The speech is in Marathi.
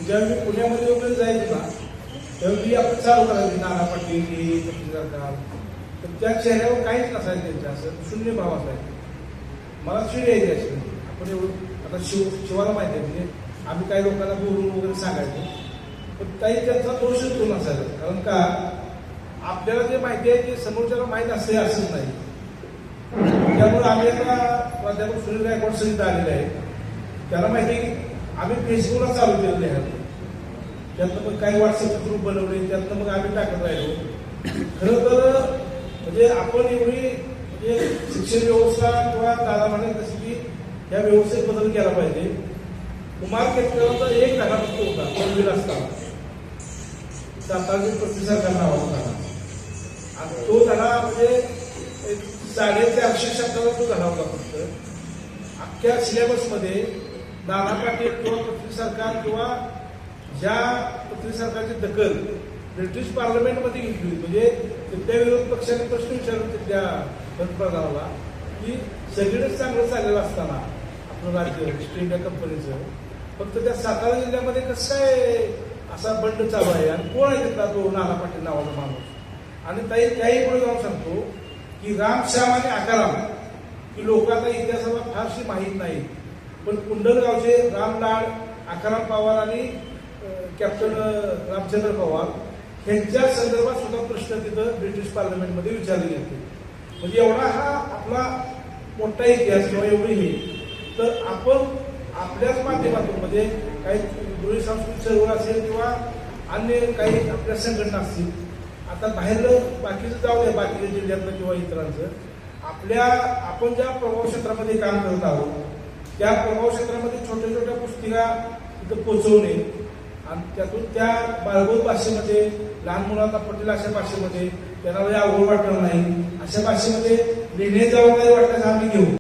ज्यावेळी मी पुण्यामध्ये वगैरे जायचो ना त्यावेळी मी आपण चालू करायची नाना पाटील हे सरकार, तर त्या चेहऱ्यावर काहीच नसायचं त्यांच्या, असं शून्य भाव असायचा. मला शिड यायची अशी आपण एवढं आता शिवाला माहिती आहे, म्हणजे आम्ही काही लोकांना बोलून वगैरे सांगायचो, पण काही त्यांचा दोषच तो नसायचा. कारण का आपल्याला जे माहिती आहे ते समोरच्याला माहीत असते असंच नाही. त्यामुळे आम्ही आता प्राध्यापक सुनील गायकवाड सहित आलेले आहे, त्याला माहिती आहे की आम्ही फेसबुकला चालू केलेले आहे, त्यातनं मग काही व्हॉट्सअपचे ग्रुप बनवले, त्यातनं मग आम्ही टाकत राहिलो. खरं तर म्हणजे आपण एवढी म्हणजे शिक्षण व्यवस्था किंवा दादा म्हणाल तशी की या व्यवस्थेत बदल केला पाहिजे. कुमार केतकरांचा एक धडा फक्त होता पदवीला असताना, सातारचे प्रतिसाद नाव होता, आणि तो धडा म्हणजे 450 शब्दाचा तो धडा होता. फक्त अख्ख्या सिलेबसमध्ये नाना पाटील किंवा पृथ्वी सरकार किंवा ज्या पृथ्वी सरकारची दखल ब्रिटिश पार्लमेंटमध्ये घेतली, म्हणजे तिथल्या विरोध पक्षाने प्रश्न विचारले तिथल्या पंतप्रधानाला की सगळेच चांगलं चाललेलं असताना आपलं राज्य ईस्ट इंडिया कंपनीचं फक्त त्या सातारा जिल्ह्यामध्ये कसं काय असा बंड चालू आहे, आणि कोण आहे तिथला तो नाना पाटील नावाचा माणूस. आणि त्याही पुढे जाऊन सांगतो की रामश्याम आणि आकाराम ही लोक आता इतिहासाला फारशी माहीत नाही, पण कुंडलगावचे रामलाल, आकाराम पवार आणि कॅप्टन रामचंद्र पवार यांच्या संदर्भात सुद्धा प्रश्न तिथं ब्रिटिश पार्लमेंटमध्ये विचारले गेले. म्हणजे एवढा हा आपला मोठा इतिहास किंवा एवढी हे, तर आपण आपल्याच माध्यमातून म्हणजे काही दोन्ही सांस्कृतिक चळवळ असेल किंवा अन्य काही आपल्या संघटना असतील, आता बाहेरलं बाकीचं जाऊ द्या, बाकीच्या जिल्ह्यातलं किंवा इतरांचं, आपण ज्या प्रभाव क्षेत्रामध्ये काम करत आहोत त्या प्रभाव क्षेत्रामध्ये छोट्या छोट्या पुस्तिका तिथं पोहोचवणे, आणि त्यातून त्या बाळगोत भाषेमध्ये लहान मुलांना पटेल अशा भाषेमध्ये त्यांना अवघड वाटणार नाही अशा भाषेमध्ये लिहिण्याची जबाबदारी वाटण्यास आम्ही घेऊ.